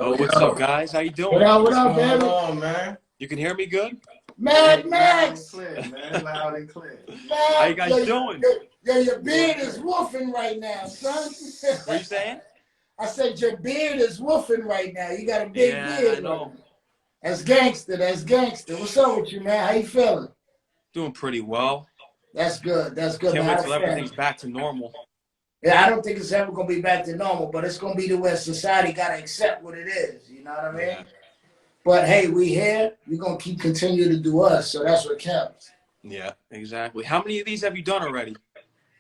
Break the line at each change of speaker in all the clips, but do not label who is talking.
Oh, what's up, guys? How you doing?
What up,
What's
baby?
going on, man?
You can hear me good?
Mad
Loud
Max!
and clear, man. Loud and clear.
How you
Mad,
guys doing?
your beard is woofing right now, son.
What you saying?
I said your beard is woofing right now. You got a big
Yeah,
beard.
I know.
Right now. That's gangster. That's gangster. What's up with you, man? How you feeling?
Doing pretty well.
That's good. That's good,
Can't
man.
wait till everything's back to normal.
Yeah, I don't think it's ever gonna be back to normal, but it's gonna be to where society gotta accept what it is. You know what I mean?
Yeah.
But hey, we here. We're gonna keep continue to do us, so that's what counts.
Yeah, exactly. How many of these have you done already?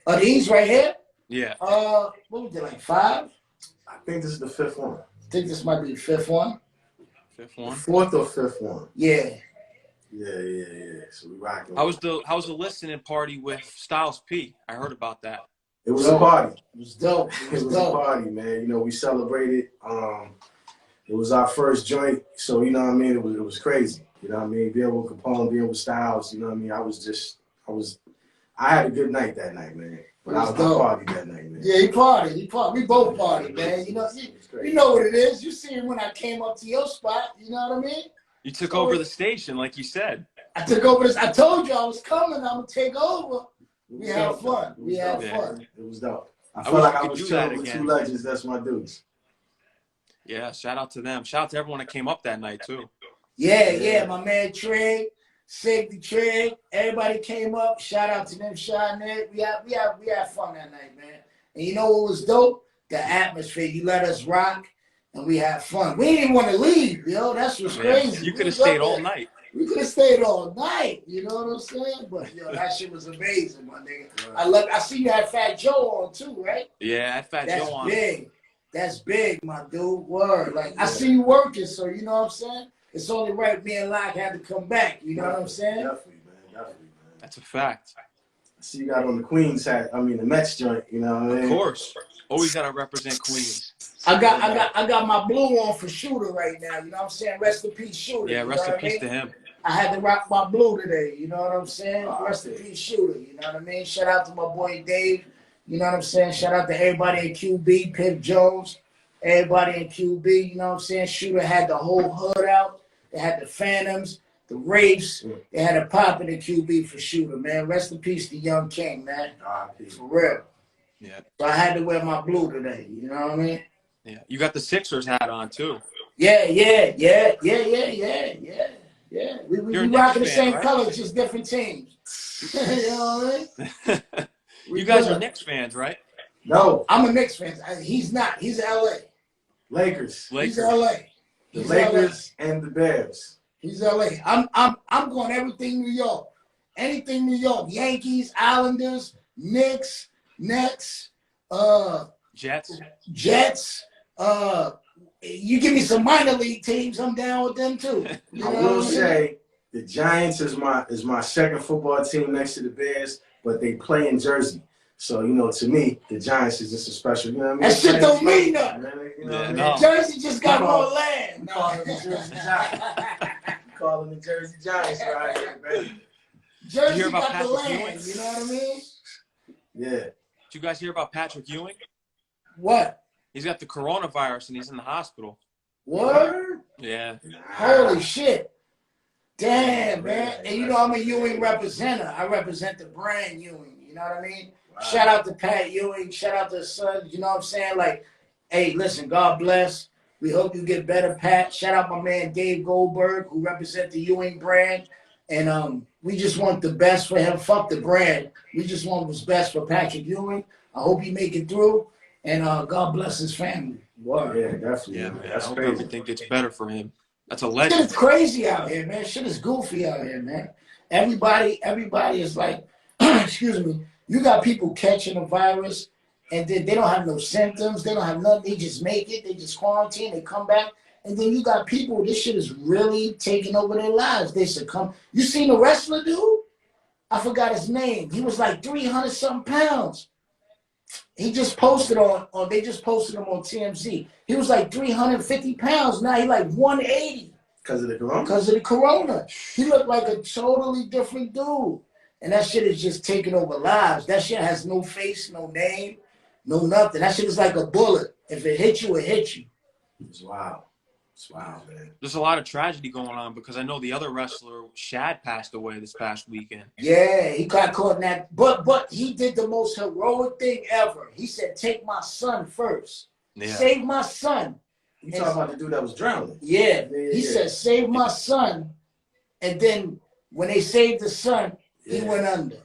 Are these right here?
Yeah.
What we did, like 5?
I think this is the fifth one.
I think this might be the 5th one.
Fifth one.
Fourth or fifth one.
Yeah.
Yeah. So we rocking.
How was the listening party with Styles P? I heard about that.
It was a party.
It was dope.
It was a party, man. You know, we celebrated. It was our first joint, so you know what I mean. It was crazy. You know what I mean. Being with Capone, being with Styles. You know what I mean. I had a good night that night, man. But I partied that night, man.
Yeah, he partied. We both partied, man. You know what it is. You see him when I came up to your spot. You know what I mean.
You took over the station, like you said.
I took over this. I told you I was coming. I'm gonna take over. We had fun. We had fun.
It was dope. I felt like I was chilling with
again.
two legends. That's my dudes.
Yeah, shout out to them. Shout out to everyone that came up that night too.
Yeah. My man Trey, Sig the Trey, everybody came up. Shout out to them, Sean Ned. We had fun that night, man. And you know what was dope? The atmosphere. You let us rock, and we had fun. We didn't want to leave, yo. That's what's crazy.
You could have stayed all night.
We could have stayed all night. You know what I'm saying? But yo, that shit was amazing, my nigga. I see you had Fat Joe on too, right?
Yeah, I had Fat Joe on.
That's big. That's big, my dude. Word. Like I see you working, so you know what I'm saying? It's only right me and Lak had to come back. You know what I'm saying?
Definitely, man.
That's a fact.
I see you got on the Queens hat. I mean the Mets joint. You know what I mean?
Of course. Always gotta represent Queens.
I got my blue on for Shooter right now. You know what I'm saying? Rest in peace, Shooter.
Yeah, rest in peace to him.
I had to rock my blue today. You know what I'm saying? Rest in peace, Shooter. You know what I mean? Shout out to my boy Dave. You know what I'm saying? Shout out to everybody in QB, Pip Jones, everybody in QB. You know what I'm saying? Shooter had the whole hood out. They had the Phantoms, the Wraiths. They had a pop in the QB for Shooter, man. Rest in peace to Young King, man. For real.
Yeah.
So I had to wear my blue today. You know what I mean?
Yeah. You got the Sixers hat on too.
Yeah. We rocking the same colors, just different teams. You know what I mean?
You guys are Knicks fans, right?
No, I'm a Knicks fan. He's not. He's LA.
Lakers.
He's LA.
The Lakers and the Bears.
He's LA. I'm going everything New York. Anything New York. Yankees, Islanders, Knicks, Nets,
Jets.
You give me some minor league teams, I'm down with them too.
I will say the Giants is my second football team next to the Bears, but they play in Jersey. So, you know, to me, the Giants is just a special, you know what I mean?
That shit don't mean nothing.
You know what I mean?
No.
Jersey just got more land.
We call them the Jersey Giants. We call them the Jersey Giants right here, baby.
Jersey got the land, Ewing? You know what I mean?
Yeah.
Did you guys hear about Patrick Ewing?
What?
He's got the coronavirus and he's in the hospital.
Word?
Yeah.
Holy shit. Damn, man. And you know I'm a Ewing representative. I represent the brand Ewing. You know what I mean? Wow. Shout out to Pat Ewing. Shout out to his son. You know what I'm saying? Like, hey, listen, God bless. We hope you get better, Pat. Shout out my man Dave Goldberg, who represents the Ewing brand. And we just want the best for him. Fuck the brand. We just want what's best for Patrick Ewing. I hope he make it through. And God bless his family.
Wow. Yeah, definitely.
Yeah, man.
That's
I hope
crazy.
everything gets better for him. That's a legend.
Shit is crazy out here, man. Shit is goofy out here, man. Everybody is like, excuse me, you got people catching the virus and then they don't have no symptoms. They don't have nothing. They just make it. They just quarantine. They come back. And then you got people, this shit is really taking over their lives. They succumb. You seen the wrestler dude? I forgot his name. He was like 300 something pounds. He just posted they just posted him on TMZ. He was like 350 pounds. Now he like 180.
Because of the corona?
Because of the corona. He looked like a totally different dude. And that shit is just taking over lives. That shit has no face, no name, no nothing. That shit is like a bullet. If it hits you, it hits you.
Wow. Wow, man.
There's a lot of tragedy going on because I know the other wrestler, Shad, passed away this past weekend.
Yeah, he got caught in that. But he did the most heroic thing ever. He said, "Take my son first.
Yeah.
Save my son."
You talking about the dude that was drowning?
Yeah. He said, "Save my son," and then when they saved the son, he went under.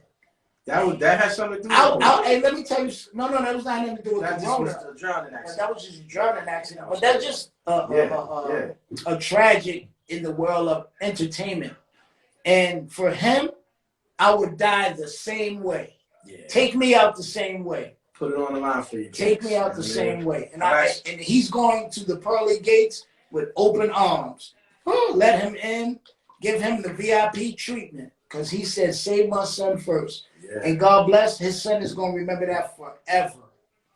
That had something to do with
it. Hey, let me tell you. No, that was not anything to do with
that.
Corona.
Just was a drowning accident.
That was just a drowning accident. But that's just a tragic in the world of entertainment. And for him, I would die the same way. Yeah. Take me out the same way.
Put it on the line for you.
Take me out the same way. And and he's going to the pearly gates with open arms. Let him in. Give him the VIP treatment. Because he said, "Save my son first." Yeah. And God bless, his son is going to remember that forever.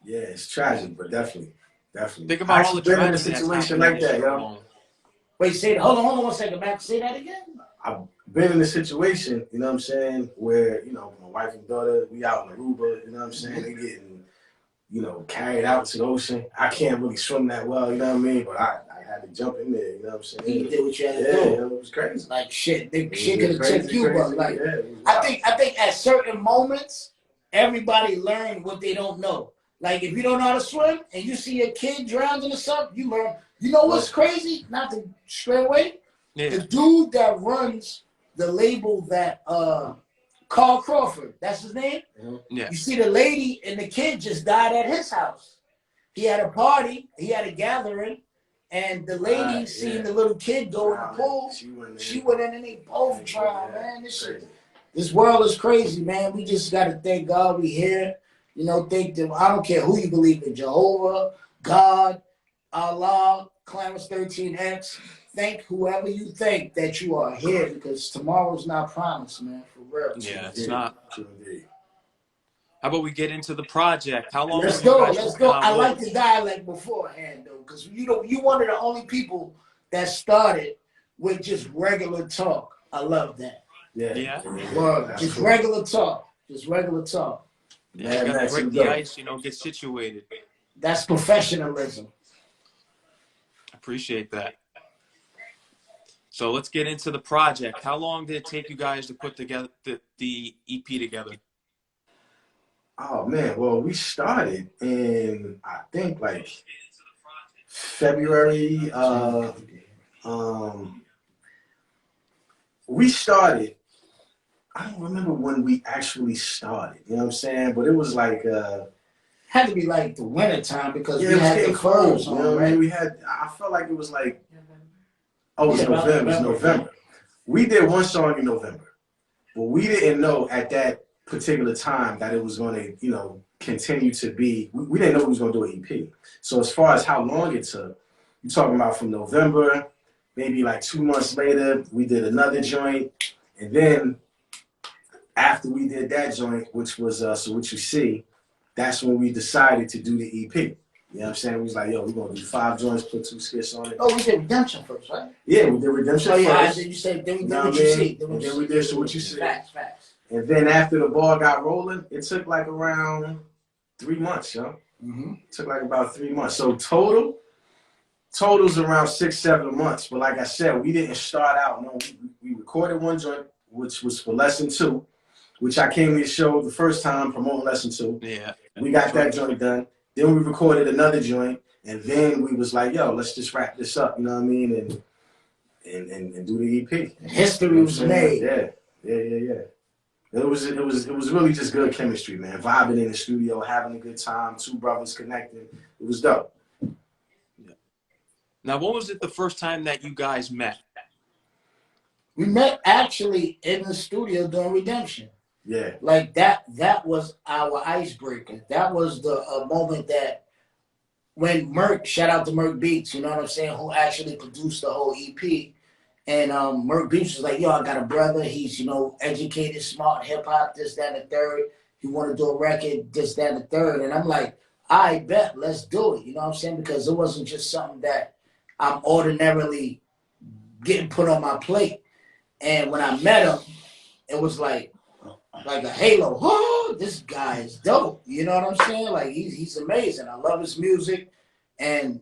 Yeah, it's tragic, but definitely.
Think about all the
been in a
tragedy
situation like that, yo.
Wait, hold on 1 second, Max. Say that again.
I've been in a situation, you know what I'm saying, where, you know, my wife and daughter, we out in Aruba, you know what I'm saying, they getting, you know, carried out to the ocean. I can't really swim that well, you know what I mean, but I had to jump in there, you know what I'm saying.
You did what you had to do.
Yeah, it was crazy.
Like shit, shit could have took you, but like, I think at certain moments, everybody learn what they don't know. Like if you don't know how to swim and you see a kid drowning or something, you learn. You know what's crazy? Not to stray away. Yeah. The dude that runs the label that Carl Crawford, that's his name. Yeah. You see the lady and the kid just died at his house. He had a party, he had a gathering, and the lady seen the little kid go in the pool. She went in and they both drowned, man. This world is crazy, man. We just gotta thank God we here. You know, thank them. I don't care who you believe in, Jehovah, God, Allah, Clarence 13X. Thank whoever you think that you are here, because tomorrow's not promised, man. For real.
Yeah, it's not. How about we get into the project? How long?
Let's go. I like the dialect beforehand, though, because you one of the only people that started with just regular talk. I love that.
Yeah.
Word. Just cool. Regular talk. Just regular talk.
Yeah, you gotta break the ice, you know, get situated.
That's professionalism.
Appreciate that. So let's get into the project. How long did it take you guys to put together the EP together?
Oh man, well we started in I think like February. We started. I don't remember when we actually started. You know what I'm saying? But it was like
had to be like the winter time because we had the clothes on,
you know what
right?
I mean? I felt like it was like it was November. It was November. We did one song in November, but we didn't know at that particular time that it was going to, you know, continue to be. We didn't know we was going to do an EP. So as far as how long it took, you're talking about from November, maybe like 2 months later, we did another joint, and then after we did that joint, which was So What You See, that's when we decided to do the EP. You know what I'm saying? We was like, yo, we're going to do 5 joints, put 2 skits on it.
Oh, we did Redemption first, right?
Yeah, we did Redemption first.
Yeah, you said, then we did What You See.
Then we did So What You See.
Facts.
And then after the ball got rolling, it took like around 3 months, yo. Mm-hmm. It took like about 3 months. So total's around 6-7 months. But like I said, we didn't start out. No, we recorded one joint, which was for Lesson 2, which I came to the show the first time promoting Lesson 2. Yeah. We got that joint done. Then we recorded another joint, and then we was like, yo, let's just wrap this up, you know what I mean? And do the EP.
History was made.
Yeah. It was really just good chemistry, man. Vibing in the studio, having a good time, 2 brothers connecting. It was dope.
Yeah. Now, when was it the first time that you guys met?
We met actually in the studio during Redemption.
Yeah.
Like that was our icebreaker. That was the moment that when Merc, shout out to Merc Beats, you know what I'm saying, who actually produced the whole EP. And Merc Beats was like, yo, I got a brother. He's, you know, educated, smart, hip-hop, this, that, and the third. He want to do a record, this, that, and the third. And I'm like, I bet, let's do it. You know what I'm saying? Because it wasn't just something that I'm ordinarily getting put on my plate. And when I met him, it was like a halo. Oh, this guy is dope. You know what I'm saying? Like he's amazing. I love his music. And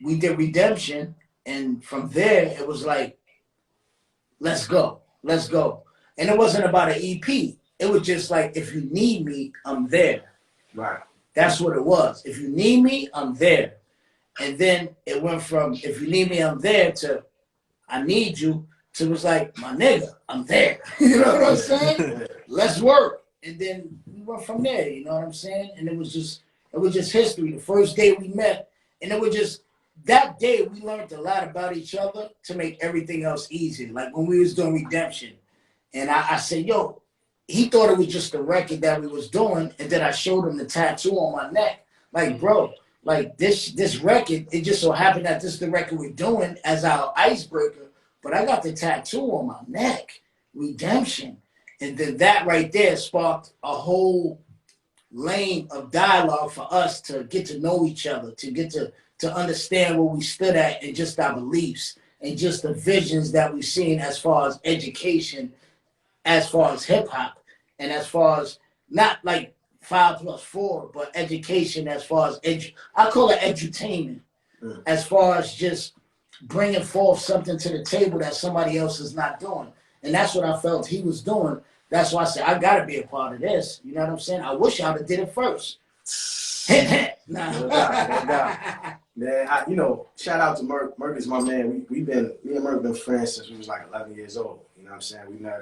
we did Redemption. And from there, it was like, let's go, let's go. And it wasn't about an EP. It was just like, if you need me, I'm there.
Right.
That's what it was. If you need me, I'm there. And then it went from, if you need me, I'm there, to I need you, to it was like, my nigga, I'm there. You know what I'm saying? Let's work. And then we went from there, you know what I'm saying? And it was just history. The first day we met, and it was just, that day we learned a lot about each other to make everything else easier. Like when we was doing Redemption, and I said, yo, he thought it was just the record that we was doing, and then I showed him the tattoo on my neck. Like, bro, like this record, it just so happened that this is the record we're doing as our icebreaker, but I got the tattoo on my neck, Redemption. And then that right there sparked a whole lane of dialogue for us to get to know each other, to get to understand where we stood at, and just our beliefs and just the visions that we've seen as far as education, as far as hip hop, and as far as not like 5+4, but education as far as I call it edutainment, as far as just bringing forth something to the table that somebody else is not doing. And that's what I felt he was doing. That's why I said, I got to be a part of this. You know what I'm saying? I wish I would have did it first. Nah.
No doubt, no doubt. Man, you know, shout out to Merk. Merk is my man. Me and Merk been friends since we was like 11 years old. You know what I'm saying? We met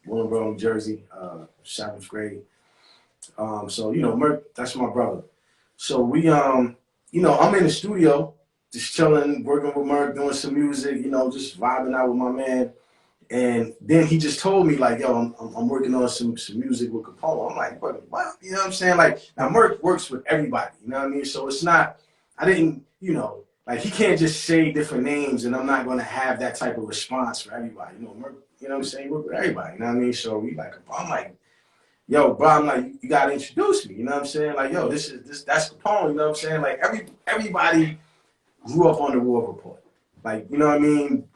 Willingboro, New Jersey, 7th grade. So, you know, Merk, that's my brother. So we, you know, I'm in the studio, just chilling, working with Merk, doing some music, you know, just vibing out with my man. And then he just told me, like, yo, I'm working on some music with Capone. I'm like, what? You know what I'm saying? Like, now Merk works with everybody, you know what I mean? So it's not, I didn't, you know, like, he can't just say different names and I'm not going to have that type of response for everybody. You know, Merk, you know what I'm saying? Work with everybody, you know what I mean? So we like, I'm like, yo, bro, I'm like, you got to introduce me, you know what I'm saying? Like, yo, that's Capone, you know what I'm saying? Like, everybody grew up on the War Report. Like, you know what I mean?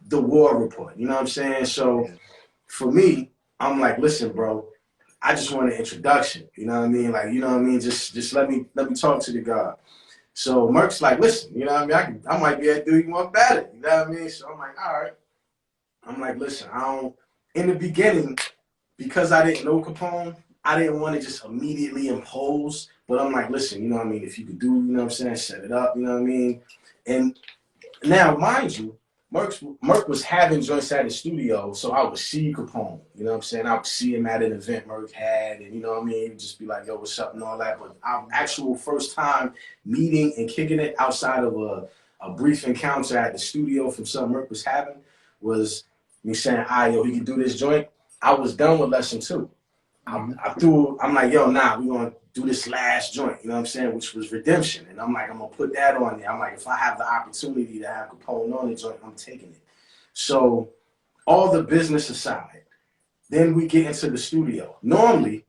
The War Report, you know what I'm saying? So for me, I'm like, listen, bro, I just want an introduction, you know what I mean? Like, you know what I mean? Just let me talk to the guy. So Merck's like, listen, you know what I mean? I might be able to do you one better, you know what I mean? So I'm like, all right. I'm like, listen, in the beginning, because I didn't know Capone, I didn't want to just immediately impose, but I'm like, listen, you know what I mean? If you could do, you know what I'm saying, set it up, you know what I mean? And now, mind you, Merck was having joints at the studio, so I would see Capone. You know what I'm saying? I would see him at an event Merck had, and you know what I mean? He would just be like, yo, what's up, and all that. But our actual first time meeting and kicking it outside of a brief encounter at the studio from something Merck was having was me saying, yo, he can do this joint. I was done with lesson 2. I'm like, yo, nah, we gonna do this last joint, you know what I'm saying, which was Redemption. And I'm like, I'm gonna put that on there. I'm like, if I have the opportunity to have Capone on the joint, I'm taking it. So all the business aside, then we get into the studio. Normally,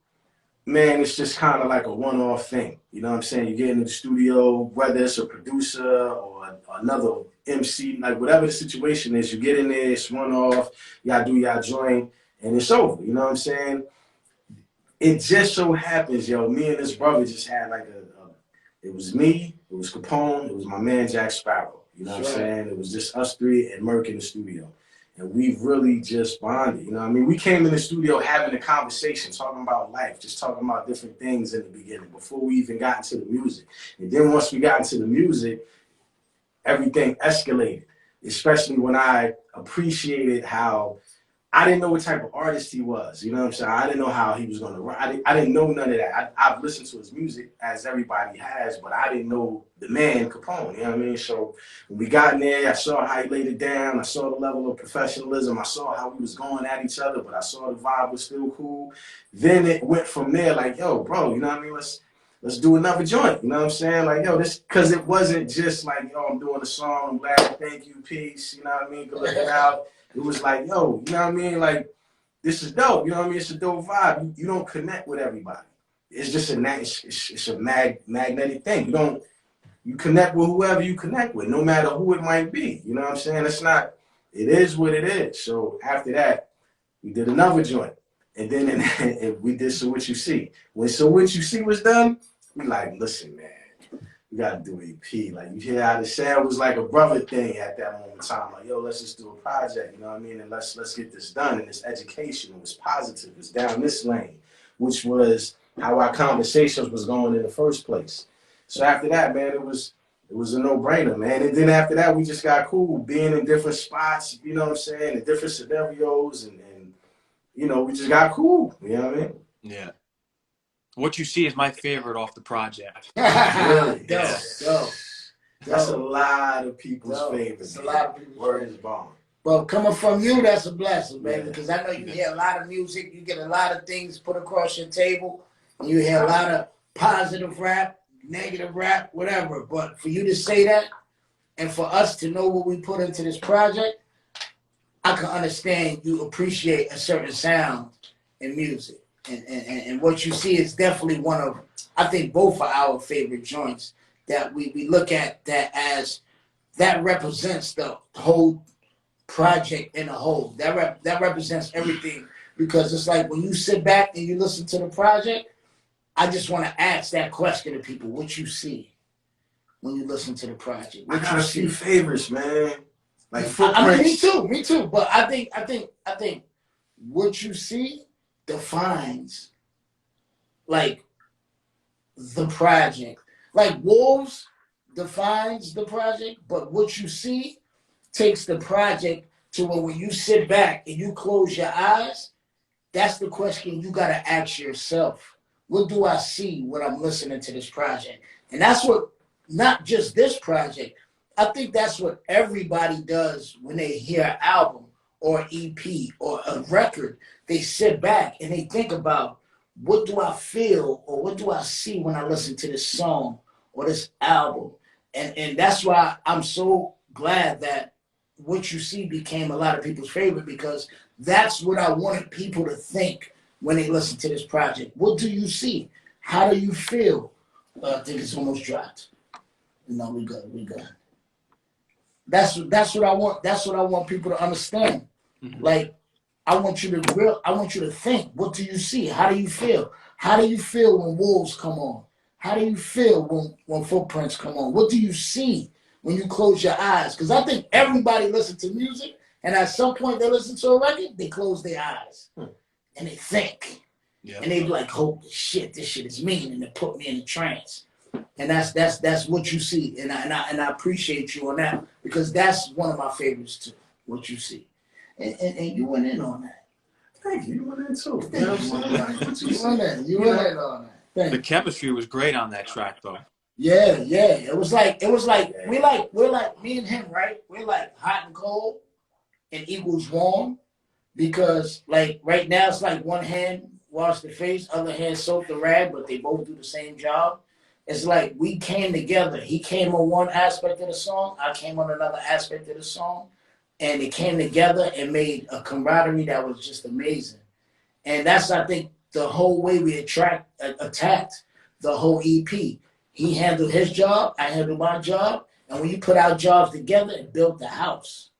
man, it's just kind of like a one-off thing. You know what I'm saying? You get into the studio, whether it's a producer or another MC, like whatever the situation is, you get in there, it's one-off, y'all do y'all joint, and it's over. You know what I'm saying? It just so happens, yo, me and this brother just had like it was me, it was Capone, it was my man Jack Sparrow. You know what I'm saying? It was just us 3 and Merck in the studio. And we really just bonded. You know what I mean? We came in the studio having a conversation, talking about life, just talking about different things in the beginning before we even got into the music. And then once we got into the music, everything escalated, especially when I appreciated how I didn't know what type of artist he was. You know what I'm saying? I didn't know how he was going to run. I didn't know none of that. I've listened to his music, as everybody has, but I didn't know the man Capone. You know what I mean? So when we got in there, I saw how he laid it down. I saw the level of professionalism. I saw how we was going at each other, but I saw the vibe was still cool. Then it went from there like, yo, bro, you know what I mean? Let's do another joint. You know what I'm saying? Like, yo, this, because it wasn't just like, yo, I'm doing a song, I'm glad, thank you, peace. You know what I mean? Good looking out. It was like, yo, you know what I mean? Like, this is dope. You know what I mean? It's a dope vibe. You don't connect with everybody. It's just it's a magnetic thing. You connect with whoever you connect with, no matter who it might be. You know what I'm saying? It is what it is. So after that, we did another joint. And then and we did So What You See. When So What You See was done, we like, listen, man, we gotta do an EP. Like you hear how the sound was like a brother thing at that moment in time. Like, yo, let's just do a project, you know what I mean? And let's get this done. And it's educational, it's positive, it's down this lane, which was how our conversations was going in the first place. So after that, man, it was a no-brainer, man. And then after that, we just got cool being in different spots, you know what I'm saying, in different scenarios, and you know, we just got cool. You know what I mean?
Yeah. What You See is my favorite off the project.
Really?
Dope, dope.
That's a lot of people's favorite.
It's a lot of people's
Word
favorite.
is bomb.
Well, coming from you, that's a blessing, baby,
Yeah.
because I know you hear a lot of music, you get a lot of things put across your table, and you hear a lot of positive rap, negative rap, whatever. But for you to say that, and for us to know what we put into this project, I can understand you appreciate a certain sound in music. And What You See is definitely one of, I think, both of our favorite joints that we look at that as that represents the whole project in a whole. That represents everything, because it's like when you sit back and you listen to the project, I just want to ask that question to people: what you see when you listen to the project? What
I got
you
a few
see?
favorites, man. Like
I
footprints.
mean, me too. But I think what you see defines like the project. Like Wolves defines the project, but What You See takes the project to where when you sit back and you close your eyes, that's the question you got to ask yourself. What do I see when I'm listening to this project? And that's what, not just this project, I think that's what everybody does when they hear an album or EP or a record. They sit back and they think about, what do I feel or what do I see when I listen to this song or this album? And that's why I'm so glad that What You See became a lot of people's favorite, because that's what I wanted people to think when they listen to this project. What do you see? How do you feel? I think it's almost dropped. No, we good. That's what I want. That's what I want people to understand.
Mhm.
Like, I want you to think. What do you see? How do you feel? How do you feel when Wolves come on? How do you feel when Footprints come on? What do you see when you close your eyes? Because I think everybody listens to music, and at some point they listen to a record, they close their eyes and they think,
Yeah.
and they be like, "Holy shit, this shit is mean," and it put me in a trance. And that's What You See, and I appreciate you on that, because that's one of my favorites too. What You See, and you went in on that.
Thank you. You went in too.
You know what I'm saying? You went in on that. Thank
The
you.
chemistry was great on that track, though.
Yeah. It was like we're like me and him, right? We're like hot and cold and equals warm, because like right now it's like one hand wash the face, other hand soak the rag, but they both do the same job. It's like we came together. He came on one aspect of the song, I came on another aspect of the song, and it came together and made a camaraderie that was just amazing. And that's, I think, the whole way we attacked the whole EP. He handled his job, I handled my job, and when you put our jobs together, it built the house.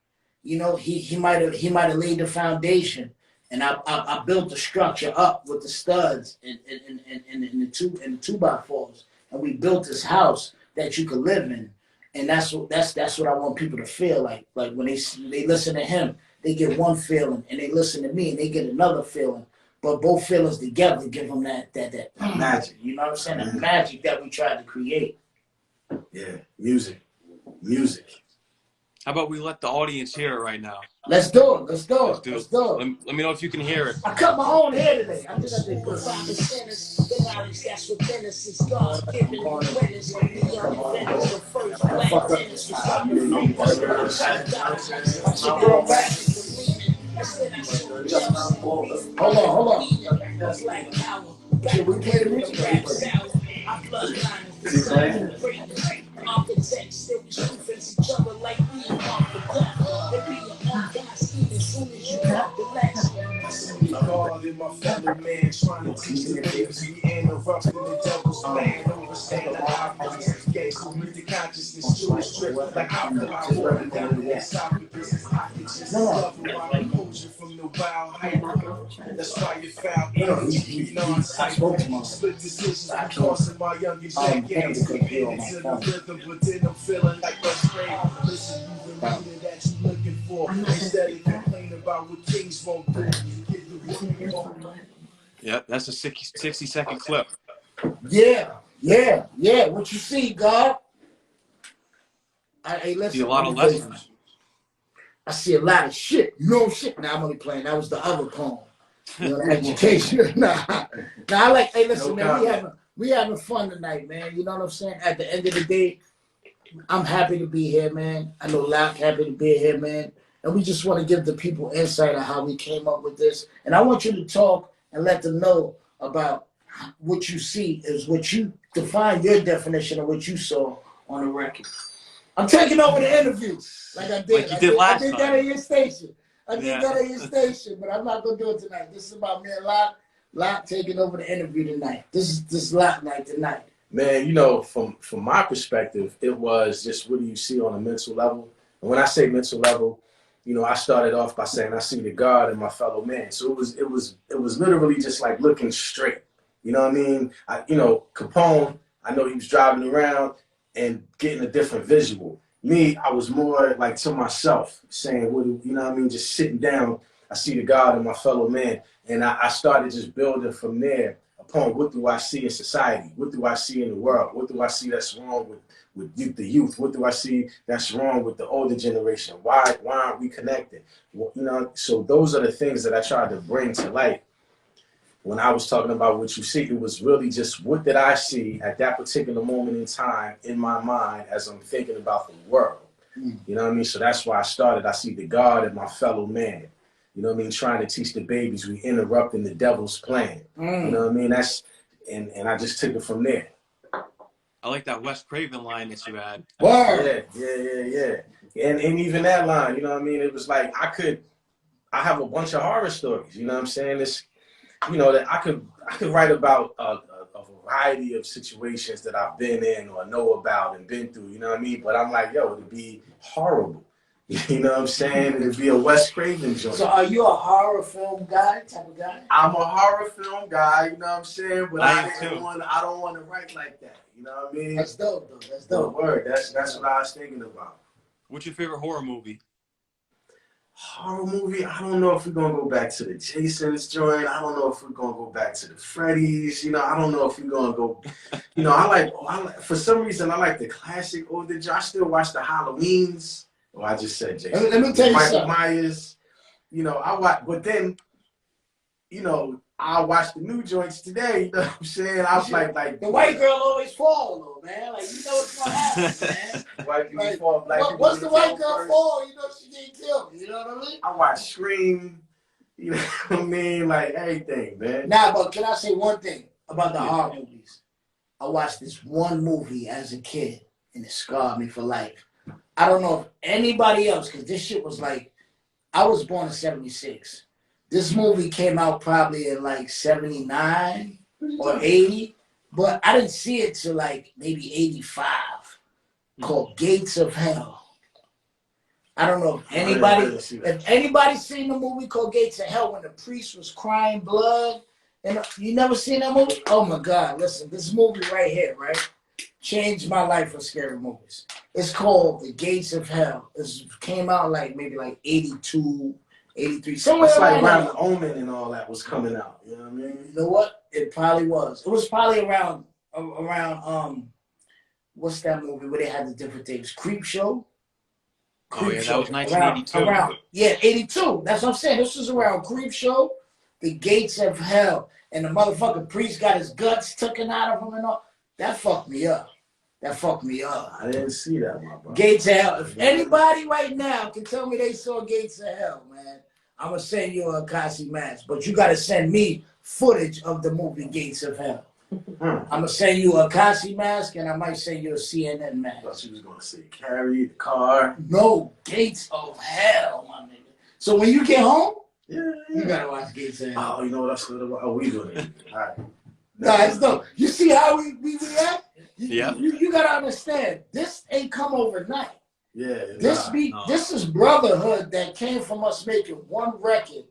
You know, he might have laid the foundation, and I built the structure up with the studs and the two by fours, and we built this house that you could live in. And that's what I want people to feel like when they listen to him, they get one feeling, and they listen to me and they get another feeling. But both feelings together give them that
Magic.
You know what I'm saying? The magic that we tried to create.
Yeah. Music.
How about we let the audience hear it right now?
Let's do it.
Let's do it.
Let's do it.
Let me know if you can hear it.
I cut my own hair today. I think I did good.
The knowledge that's within us is God's given witness. Beyond defenders, the first black tennis was out of
Hold on. Should we play the music?
Architects still truth each other like we want the death. They be an ungodly scheme as soon as you got the legs. God and my fellow man trying to teach the babes we interrupting the devil's plan. Overstand the obvious. Gangster with the consciousness to his trip. Like I feel I water down the esophagus. I can just discover my composure from the wild hyper. That's why you found
No, no,
energy beyond
I
sight.
spoke to my
Split decisions
I
from
can't
tossing my youngin' back
him
in.
because he
Been
on my
into the
phone.
rhythm, but then I'm feeling like West Craven. Listen, you the leader that you looking for. Instead of complaining about what kings won't do, give the world more.
Yep, that's a 60-second clip.
Yeah. What you see, God? Hey,
See a
listen,
lot
let
of
me tell you something.
lessons.
I see a lot of shit. You know shit. Now I'm only playing. That was the other poem. You know, education. nah, I like. Hey, listen,
No
man.
comment.
We having fun tonight, man. You know what I'm saying? At the end of the day, I'm happy to be here, man. I know Lak happy to be here, man. And we just want to give the people insight on how we came up with this. And I want you to talk and let them know about what you see is what you define your definition of what you saw on the record. I'm taking over the interview like I did.
Like you did last
I did that
time.
at your station.
Yeah.
But I'm not gonna do it tonight. This is about me and Lak taking over the interview tonight. This is Lak night tonight.
Man, you know, from my perspective, it was just what do you see on a mental level? And when I say mental level, you know, I started off by saying I see the God in my fellow man. So it was literally just like looking straight. You know what I mean? Capone, I know he was driving around and getting a different visual. Me, I was more like to myself, saying, you know what I mean? Just sitting down, I see the God in my fellow man. And I started just building from there upon what do I see in society? What do I see in the world? What do I see that's wrong with the youth? What do I see that's wrong with the older generation? Why aren't we connected? Well, you know, so those are the things that I tried to bring to light. When I was talking about what you see, it was really just what did I see at that particular moment in time in my mind as I'm thinking about the world. You know what I mean? So that's why I started. I see the God in my fellow man. You know what I mean? Trying to teach the babies we interrupting the devil's plan. You know what I mean? And I just took it from there.
I like that Wes Craven line that you had.
Word.
Yeah. And even that line, you know what I mean? It was like I have a bunch of horror stories. You know what I'm saying? It's that I could write about a variety of situations that I've been in or know about and been through. You know what I mean? But I'm like, yo, it'd be horrible. You know what I'm saying? It'd be a Wes Craven joint.
So are you a horror film guy, type of guy?
I'm a horror film guy, you know what I'm saying? But
I am
I
too.
don't want to write like that. You know what I mean?
That's dope, though. That's
The
dope.
word. That's what I was thinking about.
What's your favorite horror movie?
Horror movie, I don't know if we're gonna go back to the Jason's joint. I don't know if we're gonna go back to the Freddy's. You know, I don't know if we're gonna go. You know, for some reason I like the classic older joint. I still watch the Halloweens. Oh, I just said Jason.
Let me tell you
Michael
something.
Myers. You know, I watch, but then, you know, I watch the new joints today. You know what I'm saying? I was like
The white girl always fall, though, man. Like, you know what's gonna happen, man.
white people
Like,
fall, black people.
once the white girl
first.
fall, you know she getting killed. You know what I mean?
I watch Scream. You know what I mean? Like everything, man.
Nah, but can I say one thing about the horror movies? I watched this one movie as a kid, and it scarred me for life. I don't know if anybody else, because this shit was like, I was born in 76. This movie came out probably in like 79 or 80, but I didn't see it till like maybe 85, called Gates of Hell. I don't know if anybody's seen the movie called Gates of Hell when the priest was crying blood. And you never seen that movie? Oh my God, listen, this movie right here, right? Changed my life for scary movies. It's called The Gates of Hell. It came out like maybe like 82, 83. Somewhere
It's like
around
The Omen and all that was coming out. You know what I mean?
You know what? It probably was. It was probably around what's that movie where they had the different things? Creep Show?
Oh yeah, that was 1982.
Around 82. That's what I'm saying. This was around Creep Show, The Gates of Hell. And the motherfucking priest got his guts taken out of him and all. That fucked me up.
I didn't see that, my brother.
Gates of Hell. If anybody right now can tell me they saw Gates of Hell, man, I'm going to send you a Akasi mask. But you got to send me footage of the movie Gates of Hell. I'm going to send you a Akasi mask, and I might send you a CNN mask.
I thought you was going to say Carrie, the car.
No, Gates of Hell, my nigga. So when you get home,
you
got to watch Gates of Hell.
Oh, you know what else? Oh, we doing it. All right.
No, it's dope. You see how we react?
Yeah.
You got to understand, this ain't come overnight.
Yeah.
This is brotherhood that came from us making one record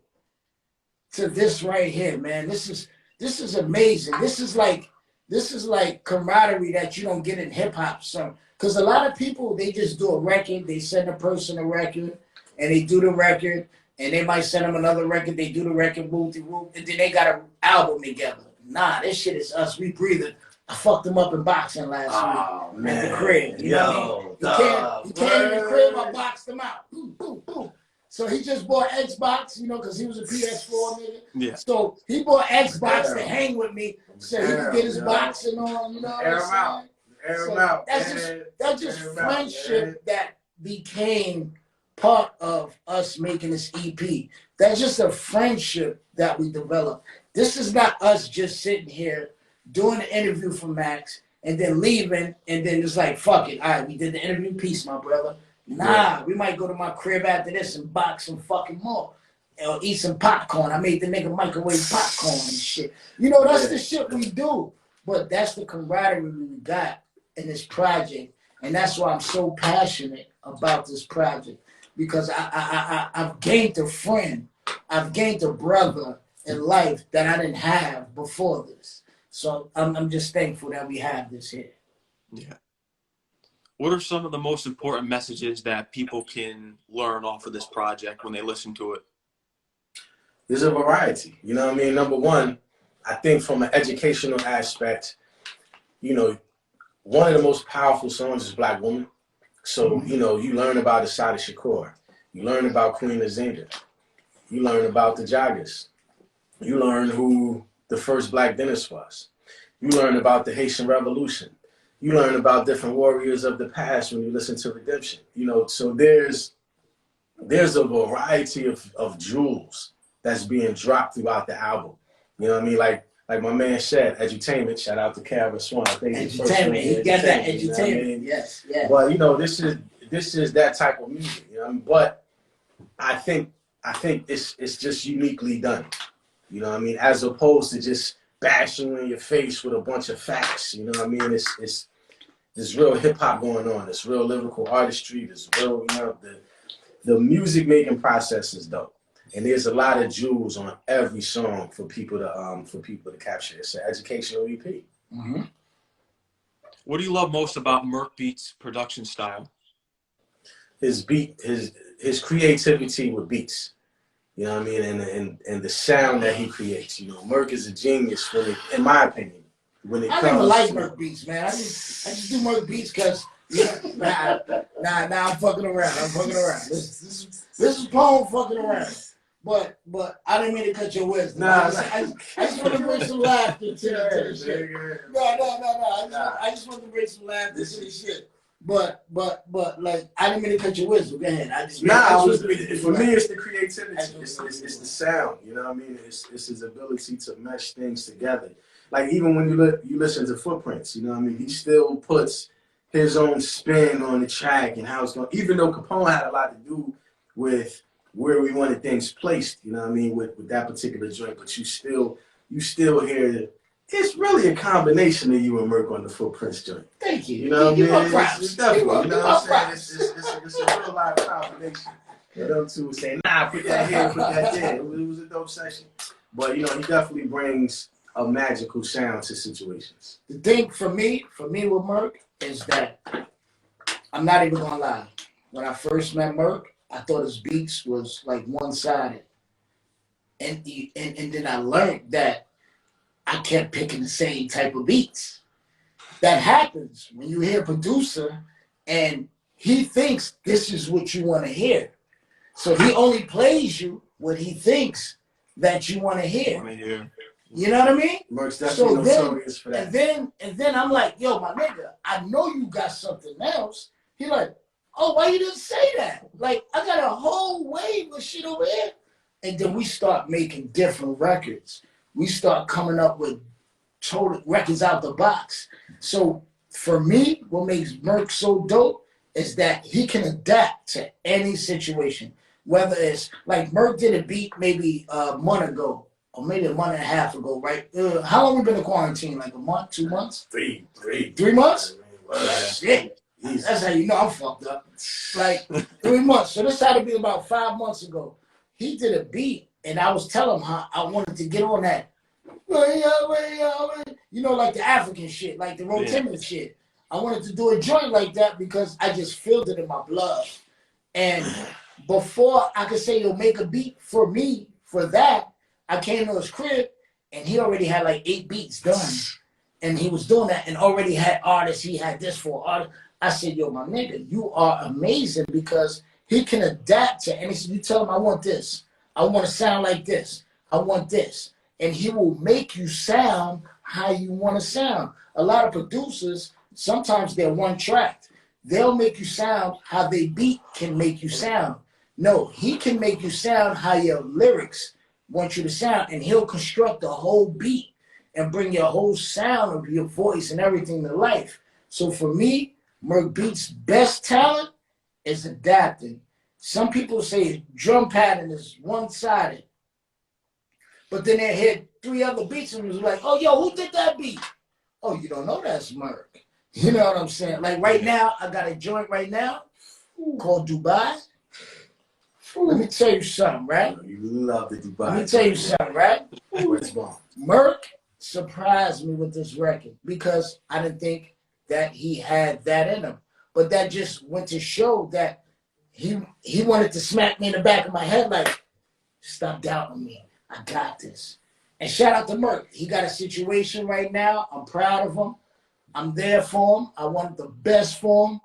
to this right here, man. This is amazing. This is like camaraderie that you don't get in hip hop. So, because a lot of people, they just do a record, they send a person a record, and they do the record, and they might send them another record, they do the record, whoop, and then they got an album together. Nah, this shit is us. We breathe it. I fucked them up in boxing last week at the crib. You know what I mean? He came in the crib, I boxed him out. Boom, boom, boom. So he just bought Xbox, you know, because he was a PS4 nigga.
Yeah.
So he bought Xbox to hang with me so he could get his boxing on, you know what I'm saying?
Air him out.
That's just friendship that became part of us making this EP. That's just a friendship that we developed. This is not us just sitting here doing the interview for Max and then leaving and then it's like, fuck it. All right, we did the interview, peace, my brother. Nah, we might go to my crib after this and box some fucking more. Or eat some popcorn. I made the nigga microwave popcorn and shit. You know, that's the shit we do. But that's the camaraderie we got in this project. And that's why I'm so passionate about this project. Because I've gained a friend. I've gained a brother in life that I didn't have before this. So I'm just thankful that we have this here.
Yeah. What are some of the most important messages that people can learn off of this project when they listen to it?
There's a variety. You know what I mean? Number one, I think from an educational aspect, you know, one of the most powerful songs is Black Woman. So, you know, you learn about Assata Shakur. You learn about Queen Nzinga. You learn about the Joggers. You learn who the first Black dentist was. You learn about the Haitian Revolution. You learn about different warriors of the past when you listen to Redemption. You know, so there's a variety of jewels that's being dropped throughout the album. You know what I mean? Like my man said, edutainment. Shout out to Kara Swan. I think
edutainment. He got that edutainment. You know I mean? Yes.
But you know, this is that type of music. You know what I mean? But I think it's just uniquely done. You know what I mean? As opposed to just bashing you in your face with a bunch of facts. You know what I mean? It's there's real hip hop going on. There's real lyrical artistry. There's real, you know, the music making process is dope. And there's a lot of jewels on every song for people to capture. It's an educational EP.
Mm-hmm.
What do you love most about Merc Beats' production style?
His creativity with beats. You know what I mean? And the sound that he creates. You know, Merc is a genius in my opinion. When it
I
comes
never like
to
Merc Beats, man. I just do Merc Beats because nah, I'm fucking around. This is Paul fucking around. But I didn't mean to cut your wisdom.
Nah,
I just want to bring some laughter to the shit. No. I just want to bring some laughter to the shit. But like I didn't mean to cut your wisdom. Go ahead.
For me, it's the creativity. It's the sound. You know what I mean? It's his ability to mesh things together. Like even when you listen to Footprints, you know what I mean? He still puts his own spin on the track and how it's going. Even though Capone had a lot to do with where we wanted things placed, you know what I mean, with that particular joint, but you still hear it's really a combination of you and Merc on the Footprints joint.
Thank you.
You know what I mean?
It's
definitely, you know what I'm saying? It's a real live combination. Them two was saying, nah, put that here, put that there. It was a dope session. But, you know, he definitely brings a magical sound to situations.
The thing for me with Merc is that I'm not even gonna lie. When I first met Merc, I thought his beats was like one-sided. And then I learned that I kept picking the same type of beats. That happens when you hear a producer and he thinks this is what you want to hear. So he only plays you what he thinks that you want to hear. You know what I mean?
Merc's definitely notorious for that.
And then I'm like, yo, my nigga, I know you got something else. He like, oh, why you didn't say that? Like, I got a whole wave of shit over here. And then we start making different records. We start coming up with total records out the box. So for me, what makes Merc so dope is that he can adapt to any situation. Whether it's like Merc did a beat maybe a month ago, or maybe a month and a half ago, right? How long we been in quarantine? Like a month, 2 months?
3
months? Shit. That's how you know I'm fucked up. Like 3 months. So this had to be about 5 months ago. He did a beat And I was telling him how I wanted to get on that, you know, like the African shit, like the Rotimid shit. I wanted to do a joint like that because I just felt it in my blood. And before I could say, yo, make a beat for me for that, I came to his crib and he already had like 8 beats done. And he was doing that and already had artists. He had this for artists. I said, yo, my nigga, you are amazing because he can adapt to anything. You tell him, I want this. I want to sound like this. I want this. And he will make you sound how you want to sound. A lot of producers, sometimes they're one tracked. They'll make you sound how they beat can make you sound. No, he can make you sound how your lyrics want you to sound, and he'll construct the whole beat and bring your whole sound of your voice and everything to life. So for me, Merc Beats' best talent is adapting. Some people say drum pattern is one-sided, but then they hit 3 other beats and was like, oh, yo, who did that beat? Oh, you don't know that's Merc. You know what I'm saying? Like right now, I got a joint right now called Dubai. Let me tell you something, right?
You love the Dubai.
Let me tell you something, right?
Where's bomb?
Merc surprised me with this record because I didn't think that he had that in him. But that just went to show that he wanted to smack me in the back of my head like, stop doubting me. I got this. And shout out to Merc. He got a situation right now. I'm proud of him. I'm there for him. I want the best for him.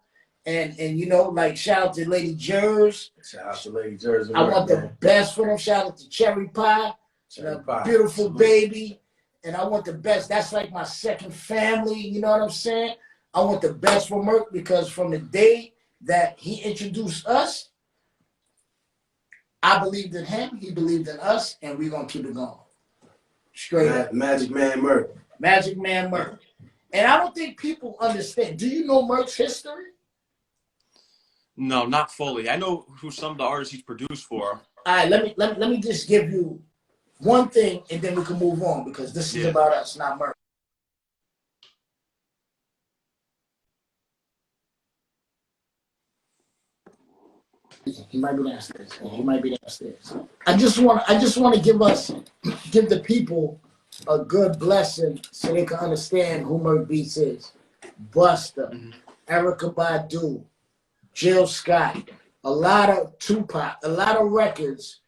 And you know, like shout out to Lady Jers.
Shout out to Lady Jers.
I want the best for them. Shout out to Cherry Pie. Beautiful baby. And I want the best. That's like my second family. You know what I'm saying? I want the best for Merc because from the day that he introduced us, I believed in him, he believed in us, and we're going to keep it going. Straight up.
Magic Man Merc.
Magic Man Merc. And I don't think people understand. Do you know Merc's history?
No, not fully. I know who some of the artists he's produced for.
All right, let me just give you one thing, and then we can move on because this is about us, not Merc. He might be downstairs. He might be downstairs. I just want to give the people a good blessing so they can understand who Merc Beats is. Busta, Erykah Badu, Jill Scott, a lot of Tupac, a lot of records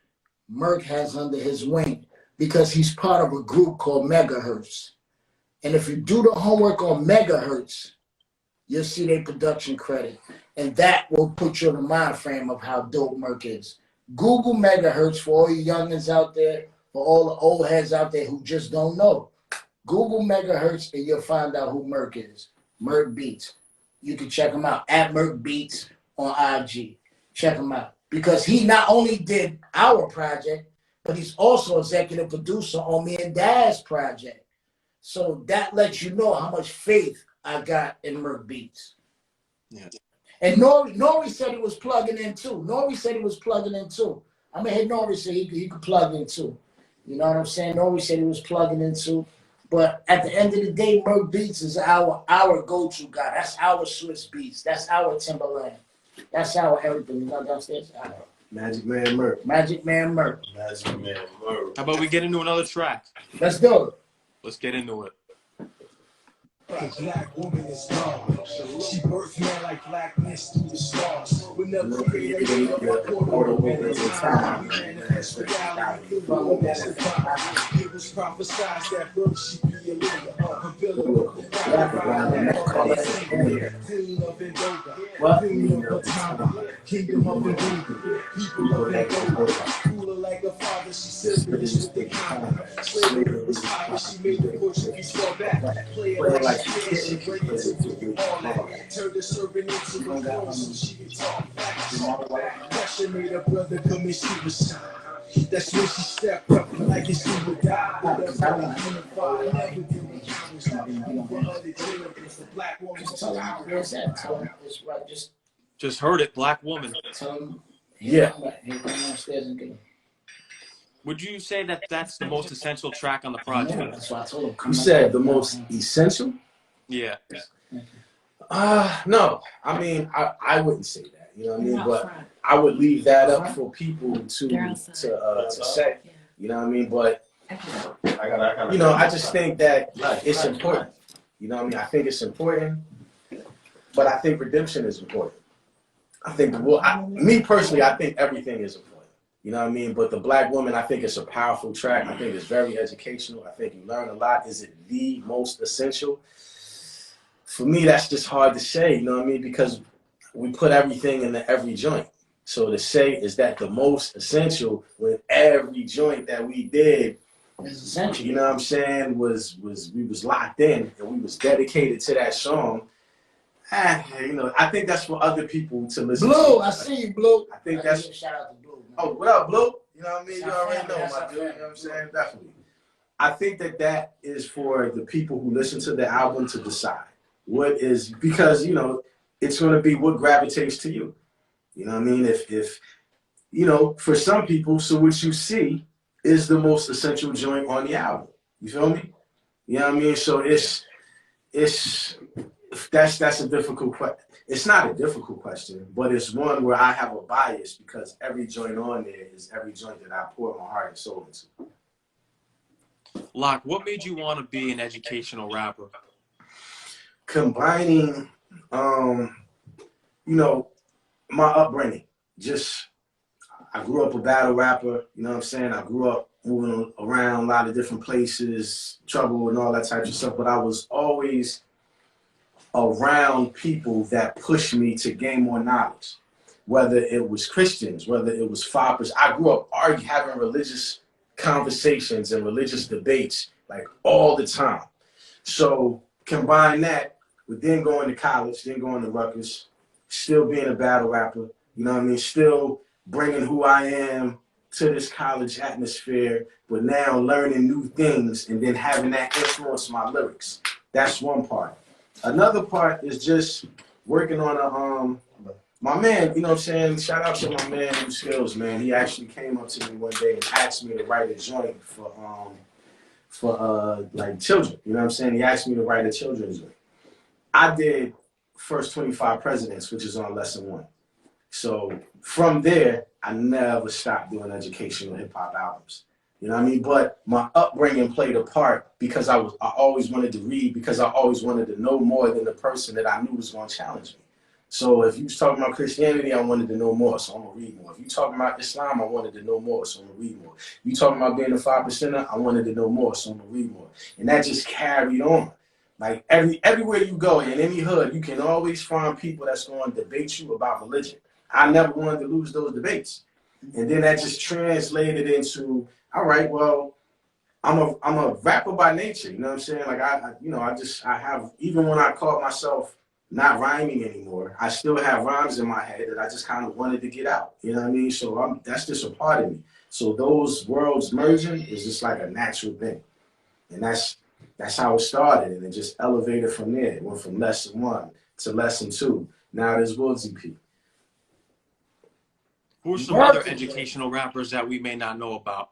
Merc has under his wing because he's part of a group called Megahertz. And if you do the homework on Megahertz, you'll see their production credit. And that will put you in the mind frame of how dope Merc is. Google Megahertz for all you youngins out there, for all the old heads out there who just don't know. Google Megahertz and you'll find out who Merc is. Merc Beats. You can check him out at Merc Beats on IG. Check him out. Because he not only did our project, but he's also executive producer on me and Dad's project. So that lets you know how much faith I got in Merc Beats.
Yeah.
And Nori said he was plugging in too. I'm going to hit Nori say he could plug in too. You know what I'm saying? Nori said he was plugging in too. But at the end of the day, Merc Beats is our go-to guy. That's our Swiss Beats. That's our Timberland. That's our everything. You know downstairs?
Magic Man Merc.
Magic Man Merc.
Magic Man Merc.
How about we get into another track?
Let's do it.
Let's get into it.
A black woman is gone. She birthed man like blackness through the stars. When the creator made a portal in time, we manifest reality through the master. It was prophesied that birth should be a leader, umbilical, queen of Indoga, queen of Patana, kingdom of Indoga, people of Angola, ruler like a father. She said this with the counter. Slavery was high, she made the Portuguese fall back. Play it like she break it to you all that. Turn the servant into the throne so she can talk back. Pressure made her brother commit suicide. That's when she stepped up like it's she would die. That's how we unified. Never did we countless over other generations. The black woman.
Just tell him where's that. Tell him it's right.
Just heard it, Black Woman.
Tell him.
Yeah.
He'll come downstairs and get him.
Would you say that that's the most essential track on the project?
Yeah, that's why I told him.
You said the most essential?
Yeah.
No. I mean, I wouldn't say that. You know what I mean? But I would leave that up for people to say. You know what I mean? But
I
you know, I just think that it's important. You know what I mean? I think it's important, but I think redemption is important. I think, well, me personally, I think everything is important. You know what I mean? But the Black Woman, I think it's a powerful track. I think it's very educational. I think you learn a lot. Is it the most essential? For me, that's just hard to say. You know what I mean? Because we put everything into every joint. So to say is that the most essential when every joint that we did,
It's essential.
you know what I'm saying, was we was locked in and we was dedicated to that song. You know, I think that's for other people to listen to.
Blue, I see you, Blue.
I think that's.
Shout out to Blue. Man.
Oh, what up, Blue? You know what I mean?
That's
You
our
already
family,
know,
that's
my
our
dude. You know
family.
what I'm saying? Definitely. I think that that is for the people who listen to the album to decide what is, because, you know, it's going to be what gravitates to you. You know what I mean? If you know, for some people, so what you see is the most essential joint on the album. You feel me? You know what I mean? So it's that's a difficult question. It's not a difficult question, but it's one where I have a bias because every joint on there is every joint that I pour my heart and soul into.
Lak, what made you want to be an educational rapper?
Combining, you know, my upbringing. Just, I grew up a battle rapper, you know what I'm saying? I grew up moving around a lot of different places, trouble and all that type of stuff, but I was always around people that pushed me to gain more knowledge. Whether it was Christians, whether it was fathers. I grew up having religious conversations and religious debates like all the time. So combine that with then going to college, then going to Rutgers, still being a battle rapper, you know what I mean? Still bringing who I am to this college atmosphere, but now learning new things and then having that influence my lyrics. That's one part. Another part is just working on my man, you know what I'm saying? Shout out to my man New Skills, man. He actually came up to me one day and asked me to write a joint for like children. You know what I'm saying? He asked me to write a children's joint. I did First 25 Presidents, which is on lesson 1. So from there, I never stopped doing educational hip hop albums. You know what I mean? But my upbringing played a part because I always wanted to read, because I always wanted to know more than the person that I knew was going to challenge me. So if you was talking about Christianity, I wanted to know more, so I'm gonna read more. If you talking about Islam, I wanted to know more, so I'm gonna read more. If you talking about being a 5%er, I wanted to know more, so I'm gonna read more. And that just carried on. Like everywhere you go in any hood, you can always find people that's going to debate you about religion. I never wanted to lose those debates. And then that just translated into, all right, well, I'm a rapper by nature, you know what I'm saying? Like I have, even when I call myself not rhyming anymore, I still have rhymes in my head that I just kind of wanted to get out. You know what I mean? So that's just a part of me. So those worlds merging is just like a natural thing. And that's how it started. And it just elevated from there. It went from lesson 1 to lesson 2. Now there's Woodsy P.
Who are some other educational rappers that we may not know about?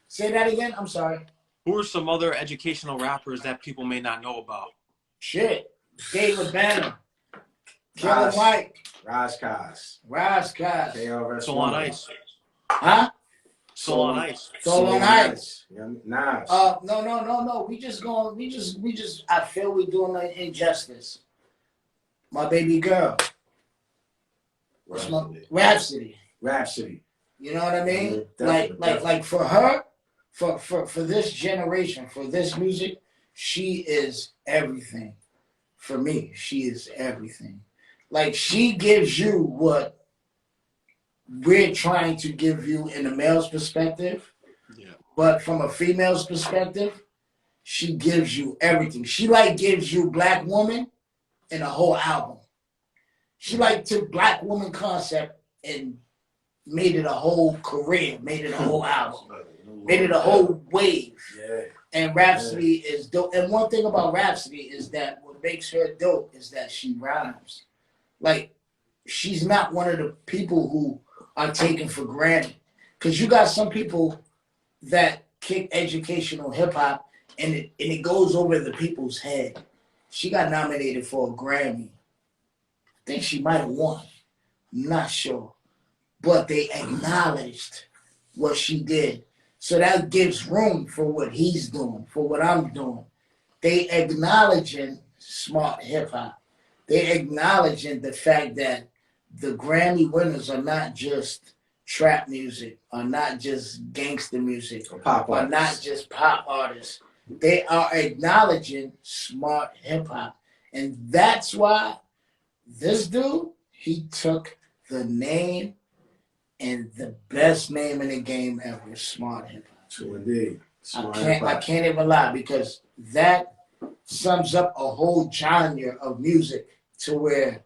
Say that again. I'm sorry.
Who are some other educational rappers that people may not know about?
Shit. David Banner. Killer Mike.
Raskaz.
KRS.
Soul on Ice.
Huh?
Soul on Ice.
Soul on Ice.
Yeah, nice.
No. We just, I feel we're doing an injustice. My baby girl. Rhapsody. You know what I mean? Like for her, for this generation, for this music, she is everything. For me, she is everything. Like she gives you what we're trying to give you in a male's perspective.
Yeah.
But from a female's perspective, she gives you everything. She like gives you Black Woman in a whole album. She like took Black Woman concept and made it a whole career, made it a whole album, made it a whole wave.
Yeah.
And Rhapsody is dope. And one thing about Rhapsody is that what makes her dope is that she rhymes. Like, she's not one of the people who are taken for granted. Because you got some people that kick educational hip hop and it goes over the people's head. She got nominated for a Grammy. I think she might have won. I'm not sure. But they acknowledged what she did. So that gives room for what he's doing, for what I'm doing. They acknowledging smart hip hop. They acknowledging the fact that the Grammy winners are not just trap music, are not just gangster music, are not just pop artists. They are acknowledging smart hip hop. And that's why this dude, he took the name and the best name in the game ever, smart hip hop.
True indeed.
I can't even lie because that sums up a whole genre of music to where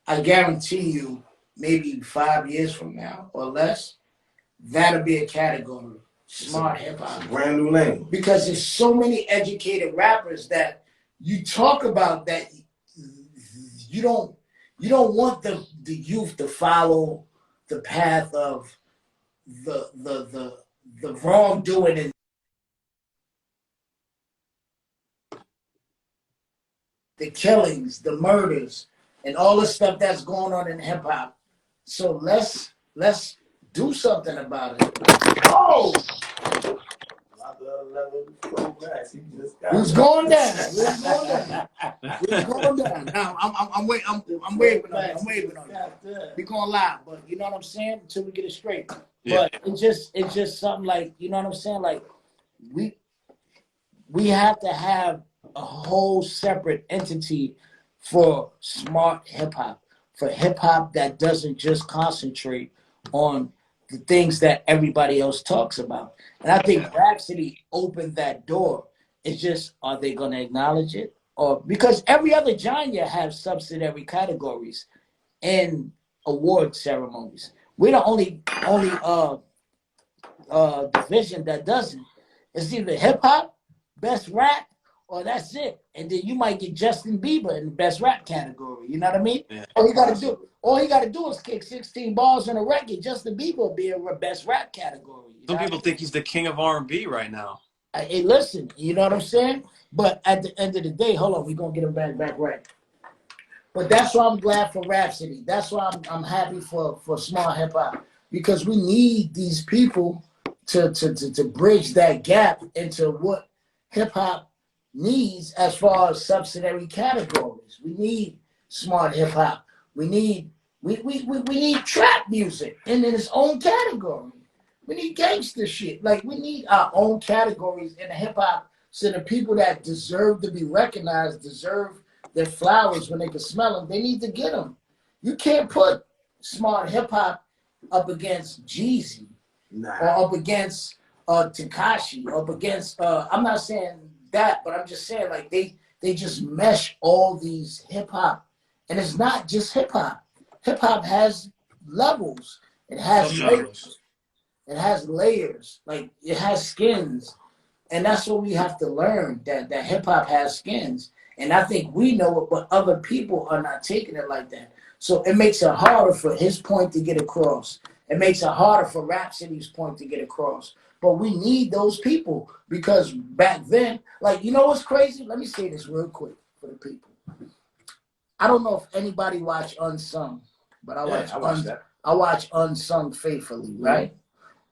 I guarantee you maybe 5 years from now or less, that'll be a category. Smart hip hop.
Brand new lane.
Because there's so many educated rappers that you talk about that you don't want the youth to follow the path of the wrongdoing and the killings, the murders, and all the stuff that's going on in hip hop. So let's do something about it. Oh, who's going down? Who's going down? Who's going down? Now I'm waving on it. I'm waving on it. We going live, but you know what I'm saying? Until we get it straight.
Yeah.
But it's just something like, you know what I'm saying? Like we have to have a whole separate entity for smart hip hop, for hip hop that doesn't just concentrate on the things that everybody else talks about. And I think Rhapsody opened that door. It's just, are they going to acknowledge it? Or because every other genre has subsidiary categories in award ceremonies. We're the only division that doesn't. It's either hip hop, best rap, or that's it. And then you might get Justin Bieber in the best rap category. You know what I mean?
Yeah.
All he got to do is kick 16 balls on a record. Justin Bieber will be in the best rap category.
Some people think he's the king of R&B right now.
Hey, listen, you know what I'm saying? But at the end of the day, hold on, we're gonna get him back right. But that's why I'm glad for Rhapsody. That's why I'm happy for small hip hop. Because we need these people to bridge that gap into what hip hop needs as far as subsidiary categories. We need smart hip hop. We need trap music in its own category. We need gangster shit. Like, we need our own categories in hip hop so the people that deserve to be recognized, deserve their flowers when they can smell them, they need to get them. You can't put smart hip hop up against Jeezy or up against Tekashi, up against, I'm not saying that, but I'm just saying, like, they just mesh all these hip hop. And it's not just hip hop. Hip hop has levels. It has layers. It has layers, like it has skins, and that's what we have to learn. That hip hop has skins, and I think we know it, but other people are not taking it like that. So it makes it harder for his point to get across. It makes it harder for Rhapsody's point to get across. But we need those people because back then, like, you know what's crazy? Let me say this real quick for the people. I don't know if anybody watched Unsung, but I watch Unsung faithfully, right?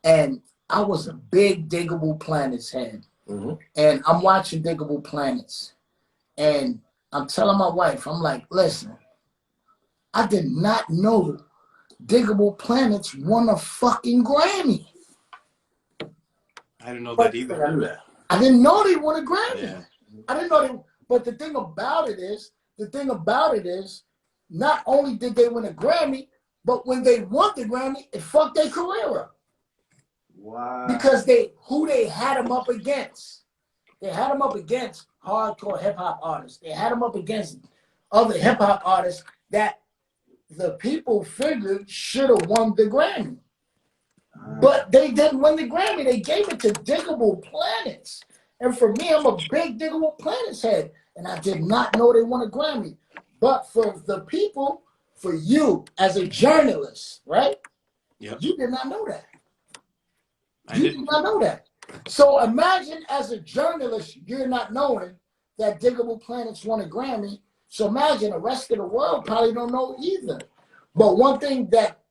And I was a big Diggable Planets head. Mm-hmm. And I'm watching Diggable Planets. And I'm telling my wife, I'm like, listen, I did not know Diggable Planets won a fucking Grammy.
I didn't know that either.
I didn't know they won a Grammy.
Yeah.
I didn't know they, but the thing about it is, not only did they win a Grammy, but when they won the Grammy, it fucked their career up.
Wow.
Because who they had them up against. They had them up against hardcore hip hop artists. They had them up against other hip hop artists that the people figured should have won the Grammy. But they didn't win the Grammy. They gave it to Diggable Planets. And for me, I'm a big Diggable Planets head. And I did not know they won a Grammy. But for the people, for you as a journalist, right?
Yep.
You did not know that. You did not know that. So imagine as a journalist, you're not knowing that Diggable Planets won a Grammy. So imagine the rest of the world probably don't know either. But one thing that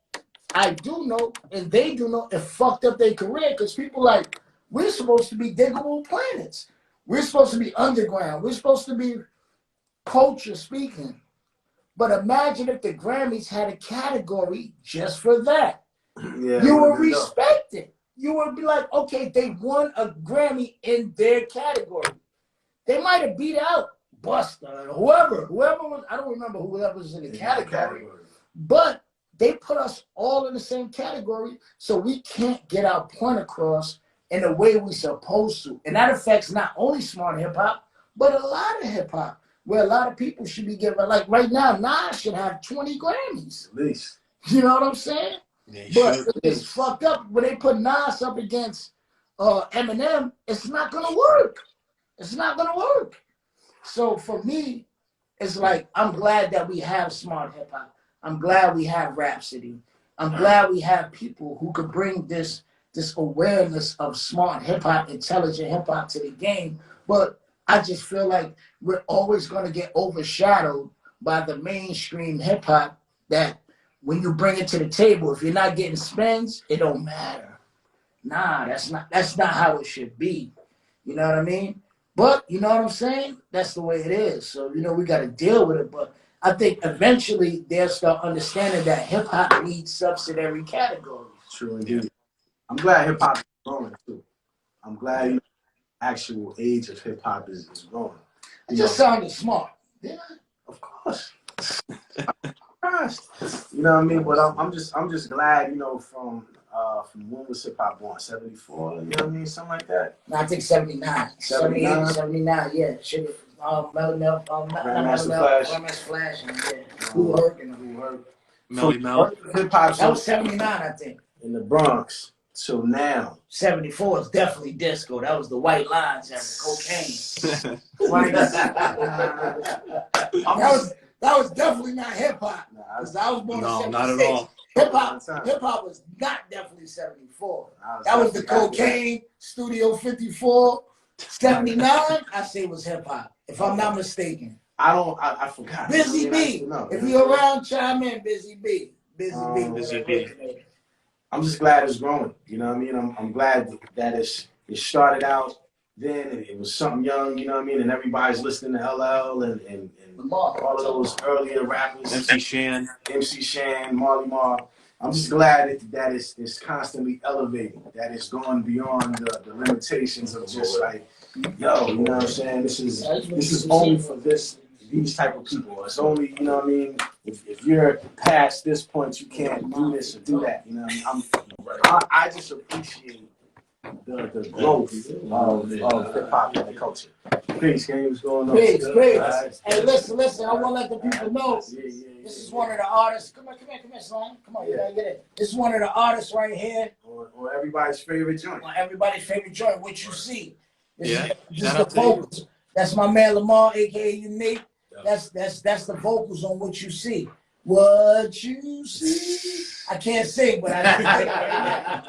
I do know, and they do know, it fucked up their career because people like, We're supposed to be diggable planets. We're supposed to be underground. We're supposed to be culture speaking. But imagine if the Grammys had a category just for that.
Yeah,
You would
would've been dope.
respect it. You would be like, okay, they won a Grammy in their category. They might have beat out Busta or whoever was, I don't remember whoever was in the category. But they put us all in the same category, so we can't get our point across in the way we're supposed to. And that affects not only smart hip hop, but a lot of hip hop, where a lot of people should be given, like right now, Nas should have 20 Grammys.
At least.
You know what I'm saying?
They
But
should.
it's fucked up when they put Nas up against Eminem. It's not gonna work. It's not gonna work. So for me, it's like I'm glad that we have smart hip hop. I'm glad we have Rhapsody. I'm glad we have people who could bring this awareness of smart hip hop, intelligent hip hop to the game. But I just feel like we're always gonna get overshadowed by the mainstream hip hop that when you bring it to the table, if you're not getting spins, it don't matter. Nah, that's not how it should be. You know what I mean? But you know what I'm saying? That's the way it is. So we got to deal with it. But I think eventually they'll start understanding that hip hop needs subsidiary categories.
True indeed. I'm glad hip hop is growing too. I'm glad the actual age of hip hop is growing.
It just sounded smart. Yeah.
Of course. You know what I mean? But I'm just glad, from when was hip hop born? 74, you know what I mean? Something like that.
No, I think 79. 78, 79, yeah. Shit. Grandmaster Flash. Yeah. Who working?
Melly Mel.
Hip hop
That was 79, I think.
in the Bronx till now.
74 is definitely disco. That was the white lines and cocaine. Right? That was definitely not hip hop. Because I was born in 76.
Not at all.
Hip hop was not definitely 74. That was the cocaine, Studio 54. 79, I say was hip hop, if I'm not mistaken.
I forgot.
Busy B. If you're around, chime in, Busy B.
Busy B.
I'm just glad it's growing. You know what I mean? I'm glad that it started out then. It was something young, you know what I mean? And everybody's listening to LL and all of those earlier rappers.
MC Shan,
Marley Marl. I'm just glad that it's constantly elevating, that it's going beyond the limitations of just like, yo, you know what I'm saying? This is only for these type of people. It's only, you know what I mean? If you're past this point, you can't do this or do that. You know what I mean? I just appreciate the growth of hip hop and the culture. Peace, gang. What's going on?
Peace.
Right.
Hey, listen. I want to let the people know. This is one of the artists. Come here, son. Come on, you gotta get it. This is one of the artists right here.
Or everybody's favorite joint.
What you see.
Yeah.
This is the vocals. That's my man Lamar, aka Unique. That's the vocals on What You See. What you see. I can't sing, but I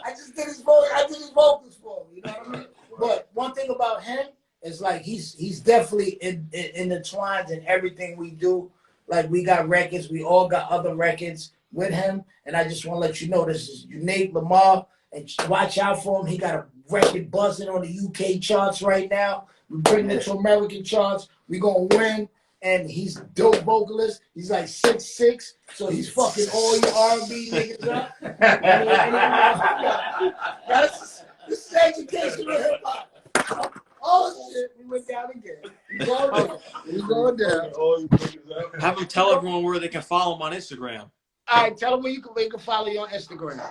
just did his vocals. I did his vocals for him. You know what I mean? But one thing about him is like he's definitely intertwined in everything we do. Like we got records, we all got other records with him, and I just want to let you know this is Unique Lamar, and watch out for him. He got a record buzzing on the UK charts right now. We're bringing it to American charts. We're gonna win, and he's a dope vocalist. He's like 6'6", so he's fucking all your R&B niggas up. This is education of hip hop. Oh shit, we went down again. We going down.
Have them tell everyone where they can follow him on Instagram.
All right, tell them where you can follow you on Instagram.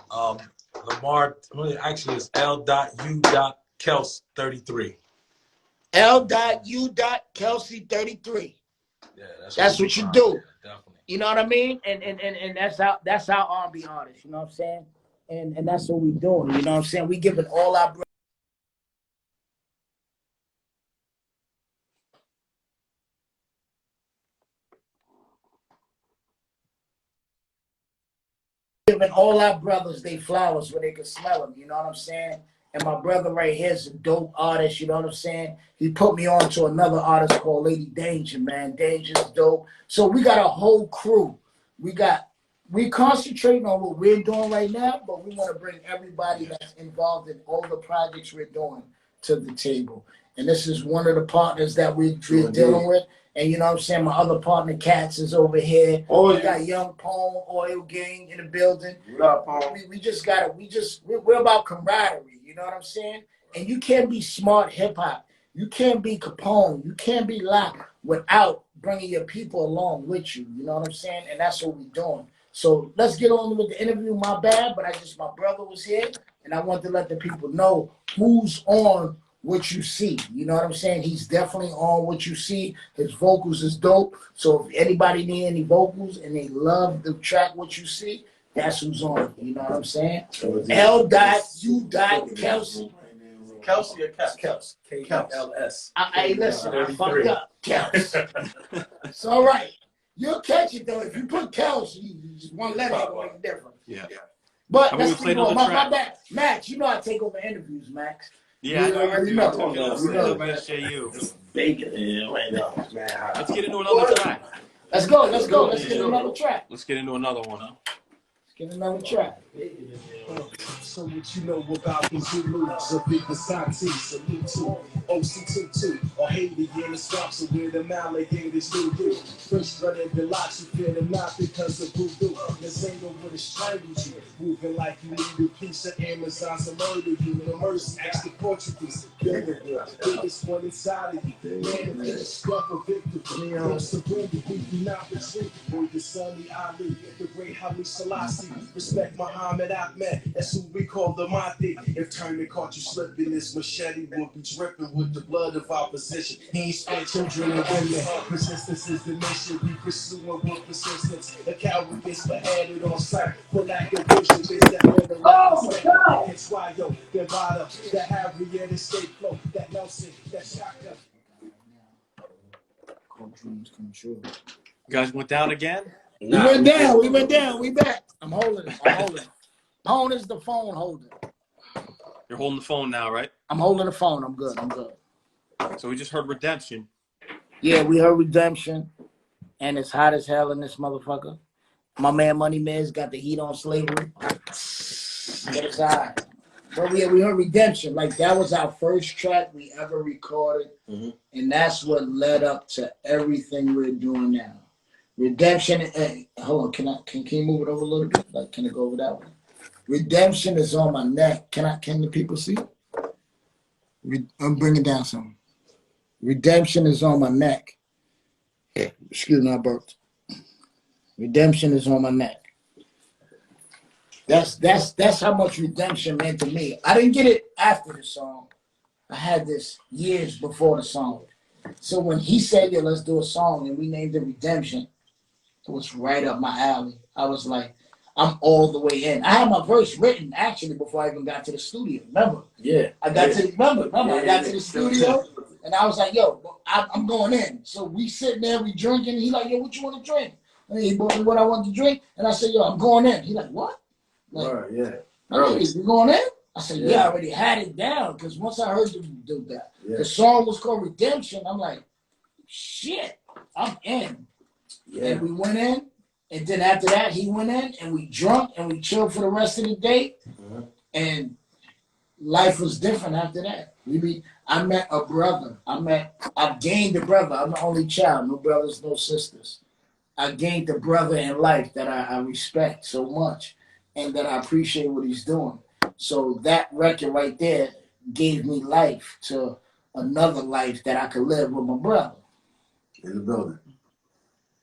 Lamar, actually it's L.U.Kels33.
L.U.Kelsey33.
Yeah,
that's what you do.
Yeah, definitely.
You know what I mean? And that's our R&B artist. You know what I'm saying? And that's what we doing. You know what I'm saying? We giving all our brothers they flowers where they can smell them. You know what I'm saying? And my brother right here is a dope artist. You know what I'm saying? He put me on to another artist called Lady Danger, man. Danger's dope. So we got a whole crew. We got we concentrating on what we're doing right now, but we want to bring everybody that's involved in all the projects we're doing to the table. And this is one of the partners that we're dealing with. And you know what I'm saying? My other partner, Cats, is over here.
Oh,
We got Young Pone, Oil Gang in the building.
What up, Paul?
We're about camaraderie. You know what I'm saying? And you can't be smart hip hop. You can't be Capone. You can't be Lak without bringing your people along with you. You know what I'm saying? And that's what we're doing. So let's get on with the interview. My bad, but my brother was here, and I want to let the people know who's on what you see. You know what I'm saying? He's definitely on what you see. His vocals is dope. So if anybody need any vocals and they love the track what you see, that's who's on. You know what I'm saying? L. U. Kelsey.
Kelsey or Kels? K-E-L-S.
Hey, listen, I fucked up. Kels. It's all right. You'll catch it though. If you put Kels, you just one letter will make a difference.
Yeah.
But
How about
let's
we play
keep going.
another
My
track?
bad. Max, you know I take over interviews, Max.
Yeah, I know you do.
know.
Took it over from SJU.
Bacon in right now, man.
Let's get into another track.
Let's go. Let's get another track.
Let's get into another one.
Let's get another track.
So what you know about these Zulus, a big Asante, salute to OC22, or Haiti in the swamps of where the alligators do. First running the locks, you fear them not because of voodoo. Nazango would have strangled you, moving like you need a piece of Amazon, some murder you. No mercy, ask the Portuguese, building the biggest one inside of you. Man, if it's stuff of victory, don't surrender, we do not retreat. Boy, the Sunny Ali, the great Haile Selassie, respect Muhammad Ahmed, that's who we call the Mahdi. If Turner caught you slipping, this machete will be dripping with the blood of opposition. He ain't spent children and women. Persistence is the mission. We pursuing with persistence. The coward gets beheaded on sight for lack of vision. They step on the left. That's why, yo, that Vada, that Harriet escape flow, that Nelson, that shotgun.
Dreams come true.
You guys went down again?
We went down. We back. I'm holding it. Phone is the phone holder.
You're holding the phone now, right?
I'm holding the phone. I'm good.
So we just heard Redemption.
Yeah, we heard Redemption, and it's hot as hell in this motherfucker. My man Money Miz got the heat on slavery. But it's hot. But we heard Redemption. Like, that was our first track we ever recorded, and that's what led up to everything we're doing now. Redemption. Hold on, can you move it over a little bit? Like, can it go over that way? Redemption is on my neck. Can the people see? I'm bringing down some. Redemption is on my neck. Excuse me, I burped. Redemption is on my neck. That's how much redemption meant to me. I didn't get it after the song. I had this years before the song. So when he said, "Yo, let's do a song," and we named it Redemption, it was right up my alley. I was like, I'm all the way in. I had my verse written actually before I even got to the studio. Remember?
Yeah.
I got to the studio and I was like, "Yo, I'm going in." So we sitting there, we drinking. He like, "Yo, what you want to drink?" And he bought me what I want to drink, and I said, "Yo, I'm going in." He like, "What?" Like, you going in? I said, "Yeah, I already had it down because once I heard the song was called Redemption, I'm like, shit, I'm in." Yeah. And we went in. And then after that, he went in and we drunk and we chilled for the rest of the day. And life was different after that. I met a brother. I gained a brother. I'm the only child. No brothers, no sisters. I gained a brother in life that I respect so much and that I appreciate what he's doing. So that record right there gave me life to another life that I could live with my brother.
In the building.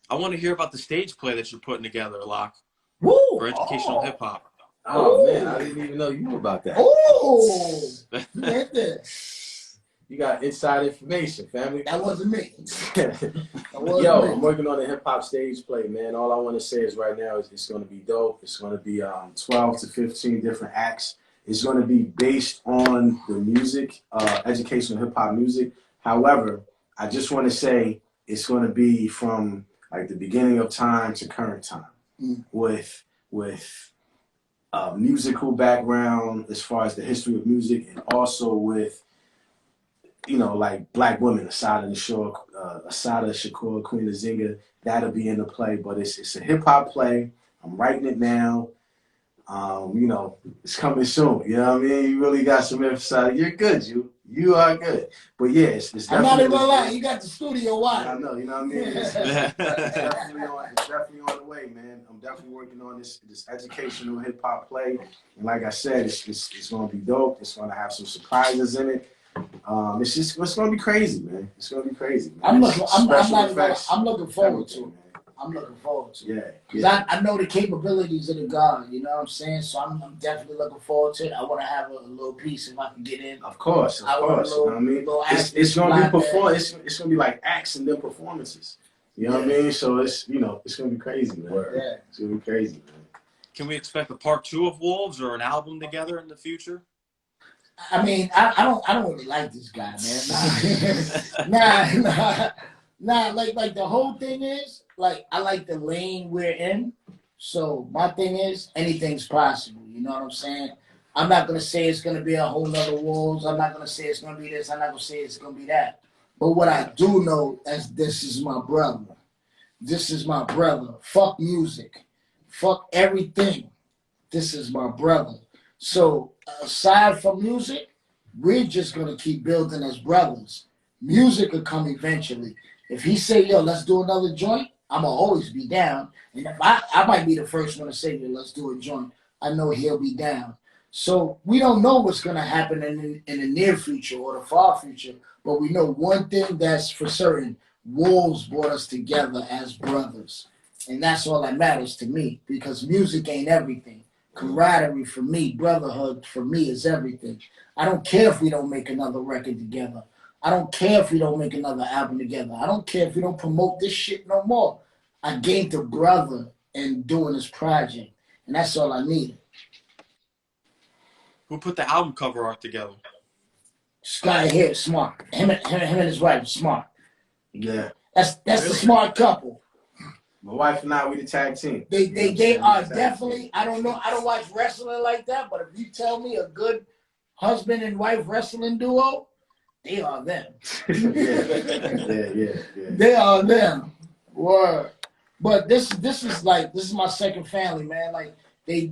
I want to hear about the stage play that you're putting together, Lak, for educational hip hop.
Oh man, I didn't even know you knew about that.
Oh, you hit this.
You got inside information, family.
That wasn't me.
I'm working on a hip hop stage play, man. All I want to say is right now is it's going to be dope. It's going to be 12 to 15 different acts. It's going to be based on the music, educational hip hop music. However, I just want to say it's going to be from like the beginning of time to current time, with musical background as far as the history of music, and also with, like Black women, Asada Shakur, Queen of Zinga, that'll be in the play. But it's a hip hop play. I'm writing it now. You know, it's coming soon. You know what I mean? You really got some emphasis. You're good, you are good. But yeah, it's definitely.
I'm not even gonna lie, you got the studio wide.
I know, you know what I mean? It's definitely on the way, man. I'm definitely working on this educational hip hop play. And like I said, it's gonna be dope. It's gonna have some surprises in it. It's gonna be crazy, man. It's gonna be crazy, man.
I'm looking forward to it. I'm looking forward to it.
Yeah.
Because I know the capabilities of the God, you know what I'm saying? So I'm definitely looking forward to it. I want to have a little piece if I can get in.
Of course. You know what I mean? It's gonna be it's gonna be like acts and then performances. You know what I mean? So it's gonna be crazy, man.
Yeah.
It's gonna be crazy, man.
Can we expect a part 2 of Wolves or an album together in the future?
I mean, I don't really like this guy, man. Nah. Like the whole thing is, like, I like the lane we're in. So my thing is, anything's possible. You know what I'm saying? I'm not gonna say it's gonna be a whole nother Wolves. I'm not gonna say it's gonna be this. I'm not gonna say it's gonna be that. But what I do know is this is my brother. This is my brother. Fuck music. Fuck everything. This is my brother. So aside from music, we're just gonna keep building as brothers. Music will come eventually. If he say, yo, let's do another joint, I'ma always be down. And if I might be the first one to say, yo, let's do a joint, I know he'll be down. So we don't know what's gonna happen in the near future or the far future, but we know one thing that's for certain: Wolves brought us together as brothers, and that's all that matters to me. Because music ain't everything. Camaraderie for me, brotherhood for me is everything. I don't care if we don't make another record together. I don't care if we don't make another album together. I don't care if we don't promote this shit no more. I gained a brother in doing this project, and that's all I needed.
Who put the album cover art together?
This guy here, smart. Him and his wife, smart.
Yeah.
That's the smart couple.
My wife and I, we the tag team.
They are definitely. I don't know. I don't watch wrestling like that, but if you tell me a good husband and wife wrestling duo, they are them.
yeah.
They are them. Word. But this is my second family, man. Like they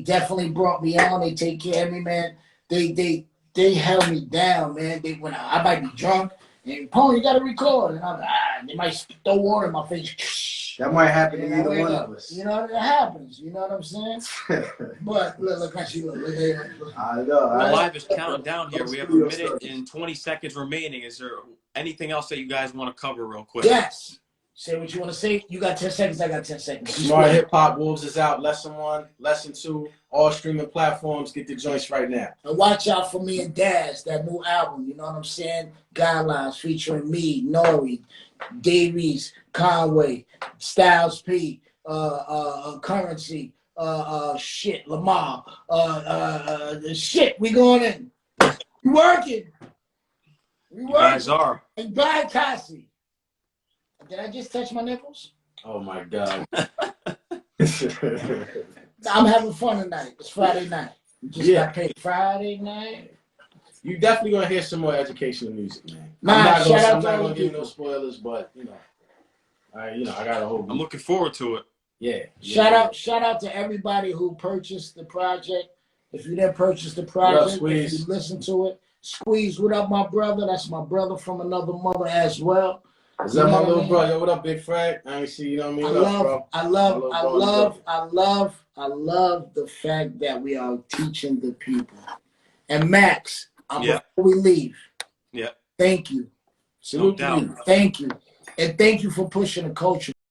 definitely brought me on. They take care of me, man. They held me down, man. When I might be drunk and Pony, you gotta record, and I'm like, they might throw water in my face.
That might happen to either one of us.
You know, it happens. You know what I'm saying? But look how she look.
I know.
The live is counting down here. We have 1 minute and 20 seconds remaining. Is there anything else that you guys want to cover real quick?
Yes. Say what you want to say. You got 10 seconds. I got 10 seconds.
Smart Hip Hop Wolves is out. Lesson 1, Lesson 2, all streaming platforms. Get the joints right now.
And watch out for me and Daz, that new album. You know what I'm saying? Guidelines featuring me, Nori, Davies, Conway, Styles P, Currency, Lamar, shit. We going in. We working. We working.
You guys are.
And bye, Cassie. Did I just touch my nipples?
Oh my God.
I'm having fun tonight. It's Friday night. We just got paid Friday night.
You definitely gonna hear some more educational music, man.
I'm not
gonna give you no spoilers, but I got a whole.
I'm looking forward to it.
Yeah.
Shout out to everybody who purchased the project. If you didn't purchase the project, if you listen to it, Squeeze, what up, my brother? That's my brother from another mother as well.
Is that my little brother? Yo, what up, Big Fred? I ain't see you. Know what I mean?
I love the fact that we are teaching the people. And Max, before we leave, thank you.
No doubt.
Thank you. And thank you for pushing the culture.